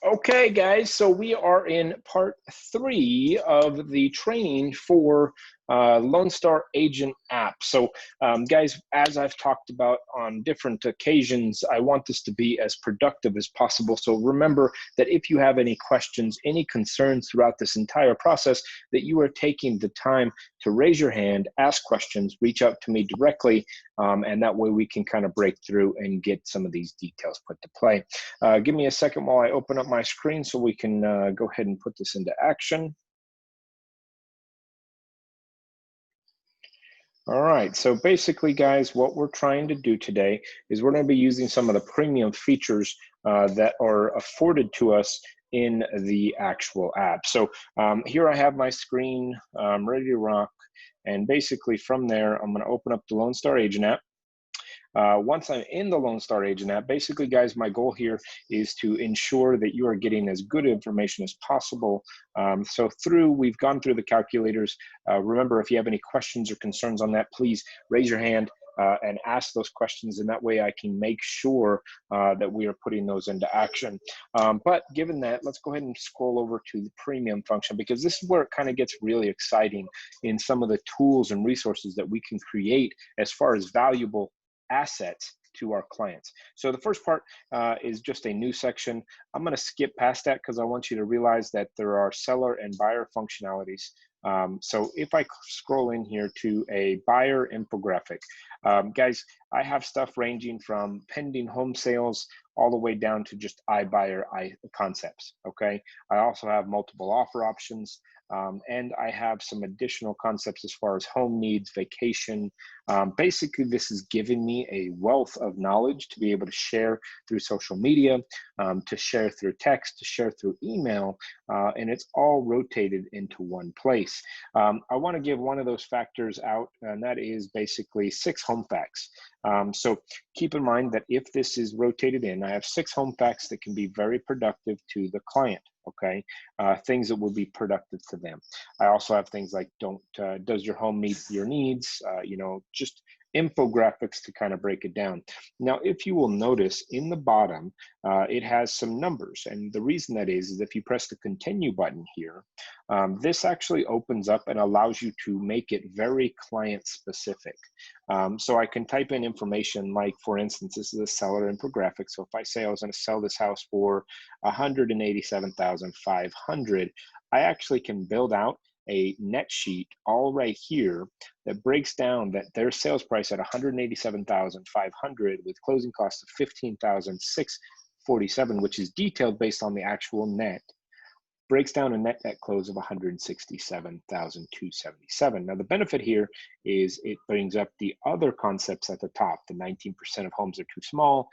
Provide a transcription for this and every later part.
Okay, guys, so we are in part 3 of the training for Lone Star Agent app. So, guys, as I've talked about on different occasions, I want this to be as productive as possible. So remember that if you have any questions, any concerns throughout this entire process, that you are taking the time to raise your hand, ask questions, reach out to me directly, and that way we can kind of break through and get some of these details put to play. Give me a second while I open up my screen so we can go ahead and put this into action. All right, so basically, guys, what we're trying to do today is we're going to be using some of the premium features that are afforded to us in the actual app. So here I have my screen ready to rock. And basically from there, I'm going to open up the Lone Star Agent app. Once I'm in the Lone Star Agent app, basically, guys, my goal here is to ensure that you are getting as good information as possible. So we've gone through the calculators. Remember, if you have any questions or concerns on that, please raise your hand and ask those questions, and that way I can make sure that we are putting those into action. But given that, let's go ahead and scroll over to the premium function, because this is where it kind of gets really exciting in some of the tools and resources that we can create as far as valuable assets to our clients. So the first part is just a new section. I'm going to skip past that because I want you to realize that there are seller and buyer functionalities. So if I scroll in here to a buyer infographic, guys, I have stuff ranging from pending home sales all the way down to just iBuyer concepts, okay? I also have multiple offer options, and I have some additional concepts as far as home needs, vacation. Basically, this is giving me a wealth of knowledge to be able to share through social media, to share through text, to share through email, and it's all rotated into one place. I want to give one of those factors out, and that is basically 6 home facts. So keep in mind that if this is rotated in, I have 6 home facts that can be very productive to the client. Okay, things that will be productive to them. I also have things like does your home meet your needs? Just infographics to kind of break it down. Now, if you will notice in the bottom, it has some numbers, and the reason that is if you press the continue button here, this actually opens up and allows you to make it very client specific. So I can type in information like, for instance, this is a seller infographic. So if I say I was going to sell this house for $187,500, I actually can build out a net sheet all right here that breaks down that their sales price at $187,500 with closing costs of $15,647, which is detailed based on the actual net, breaks down a net at close of $167,277. Now, the benefit here is it brings up the other concepts at the top. The 19% of homes are too small,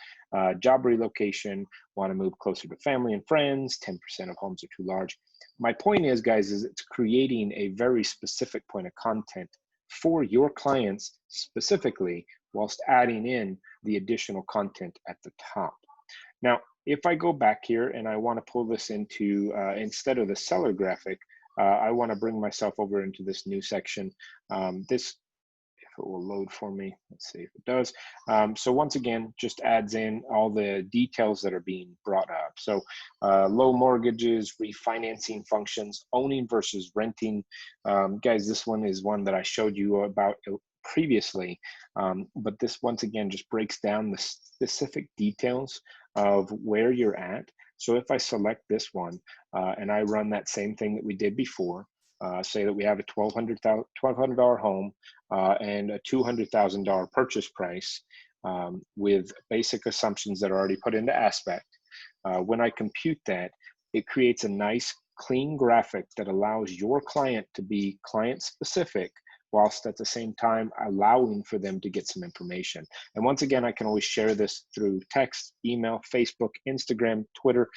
job relocation, want to move closer to family and friends, 10% of homes are too large. My point is, guys, is it's creating a very specific point of content for your clients specifically, whilst adding in the additional content at the top. Now, if I go back here and I want to pull this into, instead of the seller graphic, I want to bring myself over into this new section. This, if it will load for me, let's see if it does. So once again, just adds in all the details that are being brought up. So low mortgages, refinancing functions, owning versus renting. Guys, this one is one that I showed you about previously, but this once again just breaks down the specific details of where you're at. So if I select this one and I run that same thing that we did before, say that we have a $1,200 home and a $200,000 purchase price with basic assumptions that are already put into Aspect, when I compute that, it creates a nice clean graphic that allows your client to be client specific, whilst at the same time allowing for them to get some information. And once again, I can always share this through text, email, Facebook, Instagram, Twitter.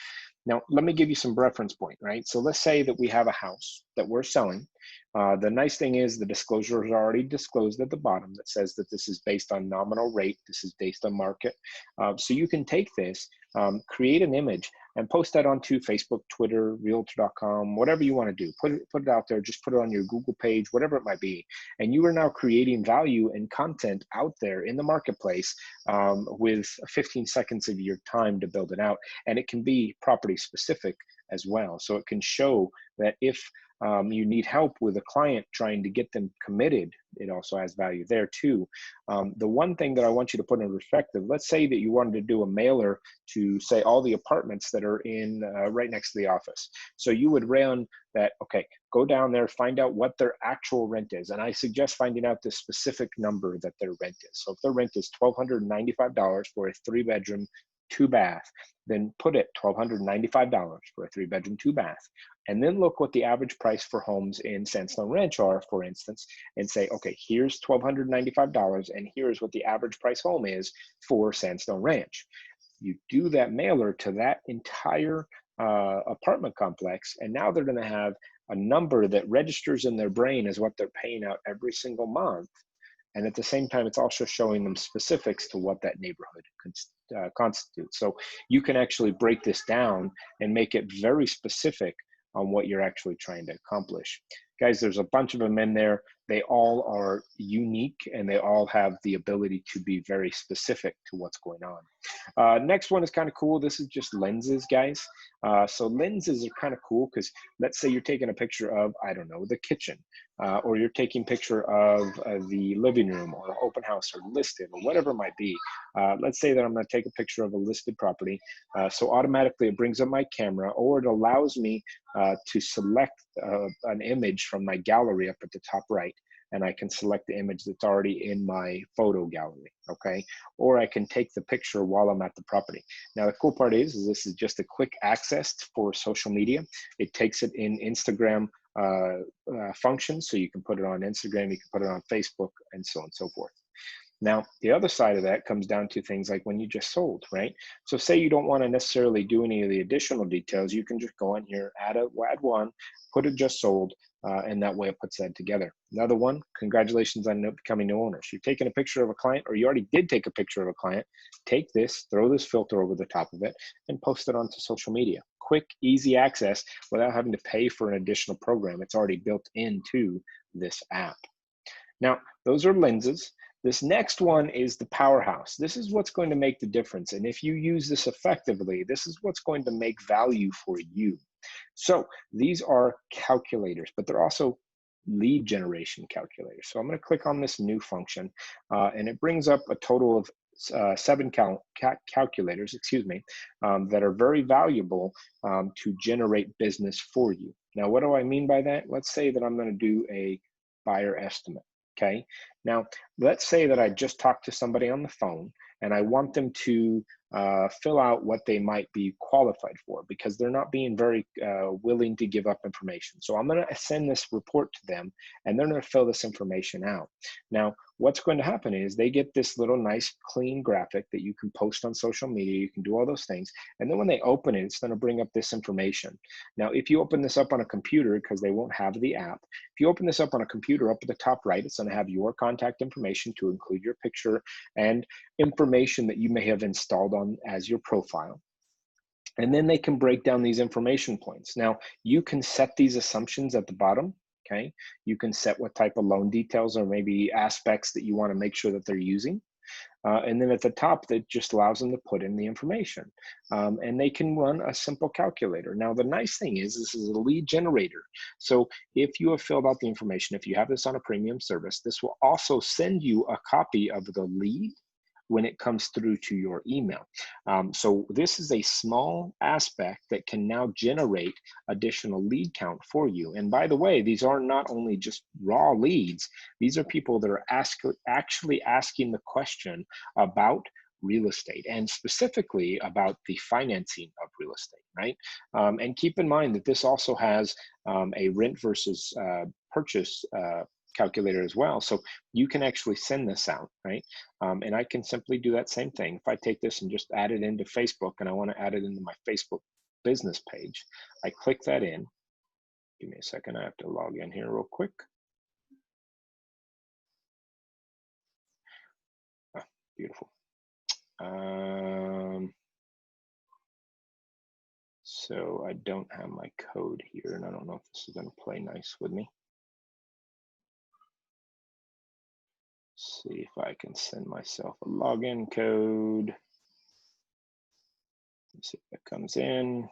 Now, let me give you some reference point, right? So let's say that we have a house that we're selling. The nice thing is the disclosure is already disclosed at the bottom that says that this is based on nominal rate. This is based on market. So you can take this, create an image, and post that onto Facebook, Twitter, realtor.com, whatever you want to do. Put it out there, just put it on your Google page, whatever it might be. And you are now creating value and content out there in the marketplace with 15 seconds of your time to build it out. And it can be property specific as well. So it can show that if you need help with a client trying to get them committed, it also has value there too. The one thing that I want you to put in perspective, let's say that you wanted to do a mailer to say all the apartments that are in right next to the office. So you would run that, okay, go down there, find out what their actual rent is. And I suggest finding out the specific number that their rent is. So if their rent is $1,295 for a 3-bedroom, 2-bath, then put it $1,295 for a 3-bedroom, 2-bath. And then look what the average price for homes in Sandstone Ranch are, for instance, and say, okay, here's $1,295, and here's what the average price home is for Sandstone Ranch. You do that mailer to that entire apartment complex, and now they're going to have a number that registers in their brain as what they're paying out every single month. And at the same time, it's also showing them specifics to what that neighborhood constitutes. So you can actually break this down and make it very specific on what you're actually trying to accomplish. Guys, there's a bunch of them in there. They all are unique and they all have the ability to be very specific to what's going on. Next one is kind of cool. This is just lenses, guys. So lenses are kind of cool because let's say you're taking a picture of, I don't know, the kitchen, or you're taking a picture of the living room or open house or listed or whatever it might be. Let's say that I'm going to take a picture of a listed property. So automatically it brings up my camera, or it allows me to select an image from my gallery up at the top right, and I can select the image that's already in my photo gallery, okay? Or I can take the picture while I'm at the property. Now the cool part is this is just a quick access for social media. It takes it in Instagram functions, so you can put it on Instagram, you can put it on Facebook, and so on and so forth. Now, the other side of that comes down to things like when you just sold, right? So say you don't want to necessarily do any of the additional details, you can just go in here, add one, put it just sold, and that way it puts that together. Another one, congratulations on becoming new owners. You're taking a picture of a client, or you already did take a picture of a client, take this, throw this filter over the top of it, and post it onto social media. Quick, easy access without having to pay for an additional program. It's already built into this app. Now, those are lenses. This next one is the powerhouse. This is what's going to make the difference. And if you use this effectively, this is what's going to make value for you. So these are calculators, but they're also lead generation calculators. So I'm going to click on this new function, and it brings up a total of 7 calculators, that are very valuable to generate business for you. Now, what do I mean by that? Let's say that I'm going to do a buyer estimate. Okay, now let's say that I just talked to somebody on the phone and I want them to fill out what they might be qualified for because they're not being very willing to give up information. So I'm going to send this report to them and they're going to fill this information out. Now, what's going to happen is they get this little nice clean graphic that you can post on social media. You can do all those things. And then when they open it, it's going to bring up this information. Now, if you open this up on a computer, because they won't have the app, if you open this up on a computer up at the top right, it's going to have your contact information to include your picture and information that you may have installed on as your profile. And then they can break down these information points. Now, you can set these assumptions at the bottom. Okay, you can set what type of loan details or maybe aspects that you want to make sure that they're using. And then at the top, that just allows them to put in the information. And they can run a simple calculator. Now, the nice thing is this is a lead generator. So if you have filled out the information, if you have this on a premium service, this will also send you a copy of the lead when it comes through to your email. So this is a small aspect that can now generate additional lead count for you. And by the way, these are not only just raw leads, these are people that are actually asking the question about real estate and specifically about the financing of real estate, right? And keep in mind that this also has a rent versus purchase calculator as well. So you can actually send this out, right? And I can simply do that same thing. If I take this and just add it into Facebook and I want to add it into my Facebook business page, I click that in. Give me a second, I have to log in here real quick. Ah, beautiful. So I don't have my code here, and I don't know if this is going to play nice with me. See if I can send myself a login code. Let's see if that comes in.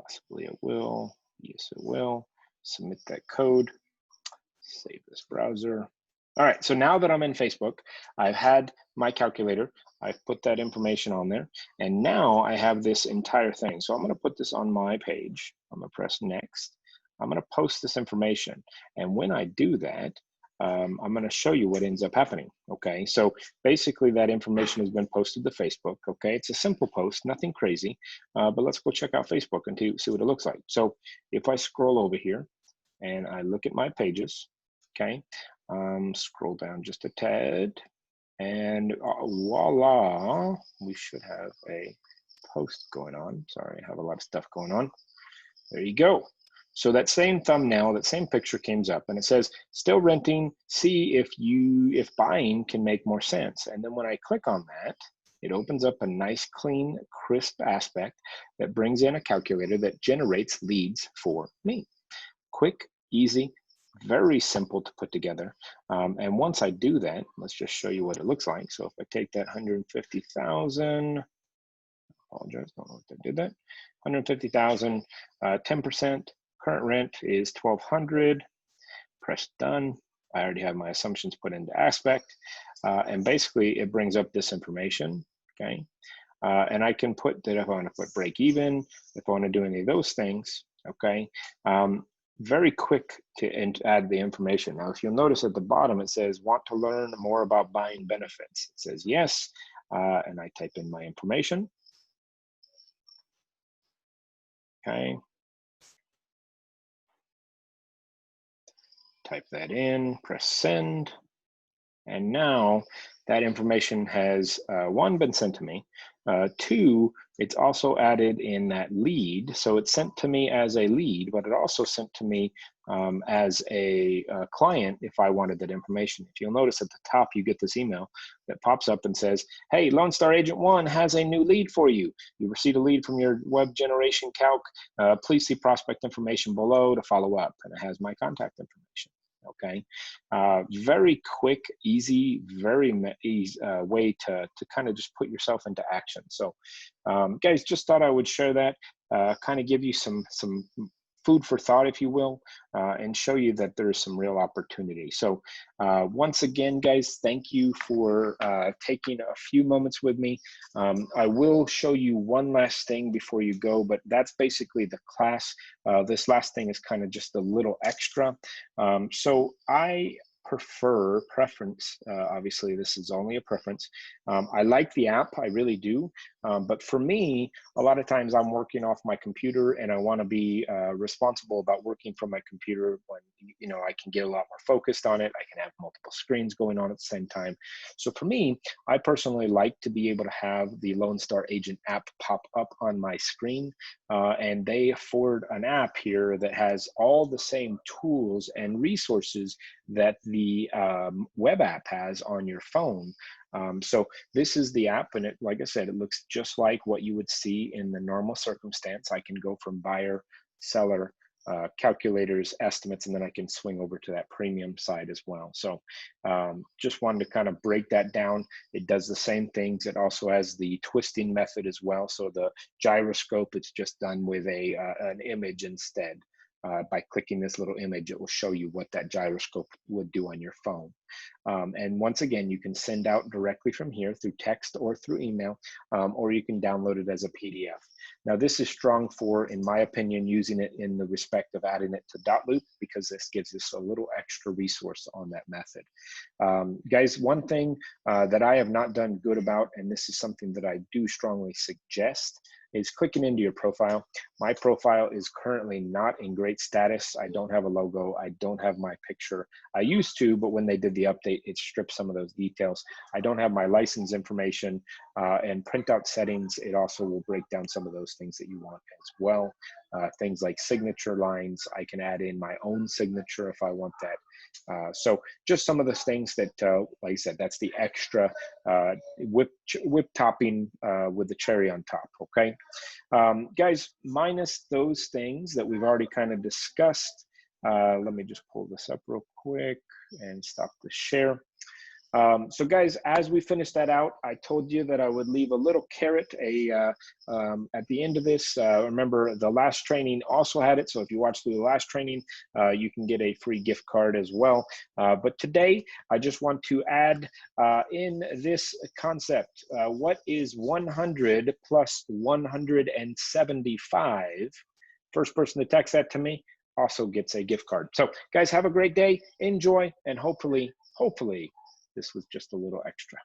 Possibly it will. Yes, it will. Submit that code. Save this browser. All right, so now that I'm in Facebook, I've had my calculator. I've put that information on there, and now I have this entire thing. So I'm going to put this on my page. I'm going to press next. I'm going to post this information, and when I do that, I'm going to show you what ends up happening. Okay, so basically that information has been posted to Facebook. Okay, it's a simple post, nothing crazy, but let's go check out Facebook and see what it looks like. So if I scroll over here and I look at my pages, okay, scroll down just a tad, and voila, we should have a post going on. Sorry, I have a lot of stuff going on. There you go. So that same thumbnail, that same picture comes up, and it says, still renting, see if buying can make more sense. And then when I click on that, it opens up a nice, clean, crisp aspect that brings in a calculator that generates leads for me. Quick, easy, very simple to put together. And once I do that, let's just show you what it looks like. So if I take that 150,000, apologize, don't know if I did that. 150,000, 10%, current rent is 1,200, press done. I already have my assumptions put into aspect. And basically it brings up this information, okay? And I can put that if I want to put break even, if I want to do any of those things, okay? Very quick to add the information. Now, if you'll notice at the bottom, it says, want to learn more about buying benefits. It says yes, and I type in my information. Okay. Type that in, press send. And now that information has, one, been sent to me. Two, it's also added in that lead. So it's sent to me as a lead, but it also sent to me as a client if I wanted that information. If you'll notice at the top, you get this email that pops up and says, hey, Lone Star Agent 1 has a new lead for you. You received a lead from your web generation calc. Please see prospect information below to follow up. And it has my contact information. Okay, very quick, easy, very easy way to kind of just put yourself into action. So guys, just thought I would share that, kind of give you some food for thought, if you will, and show you that there's some real opportunity. So once again, guys, thank you for taking a few moments with me. I will show you one last thing before you go, but that's basically the class. This last thing is kind of just a little extra. So I preference, obviously this is only a preference. I like the app, I really do. But for me, a lot of times I'm working off my computer and I want to be responsible about working from my computer when, you know, I can get a lot more focused on it. I can have multiple screens going on at the same time. So for me, I personally like to be able to have the Lone Star Agent app pop up on my screen. And they afford an app here that has all the same tools and resources that the web app has on your phone. So this is the app, and it, like I said, it looks just like what you would see in the normal circumstance. I can go from buyer, seller, calculators, estimates, and then I can swing over to that premium side as well. So just wanted to kind of break that down. It does the same things. It also has the twisting method as well. So the gyroscope, it's just done with an image instead. By clicking this little image, it will show you what that gyroscope would do on your phone. And once again, you can send out directly from here through text or through email, or you can download it as a PDF. Now, this is strong for, in my opinion, using it in the respect of adding it to Dotloop, because this gives us a little extra resource on that method. Guys, one thing that I have not done good about, and this is something that I do strongly suggest, is clicking into your profile. My profile is currently not in great status. I don't have a logo. I don't have my picture. I used to, but when they did the the update, it strips some of those details. I don't have my license information and printout settings. It also will break down some of those things that you want as well. Things like signature lines. I can add in my own signature if I want that. So just some of those things that, like I said, that's the extra whip topping with the cherry on top, okay? Guys, minus those things that we've already kind of discussed, let me just pull this up real quick and stop the share. So guys, as we finish that out, I told you that I would leave a little carrot at the end of this. Remember, the last training also had it. So if you watch through the last training, you can get a free gift card as well. But today, I just want to add in this concept. What is 100 plus 175? First person to text that to me also gets a gift card. So guys, have a great day, enjoy, and hopefully, this was just a little extra.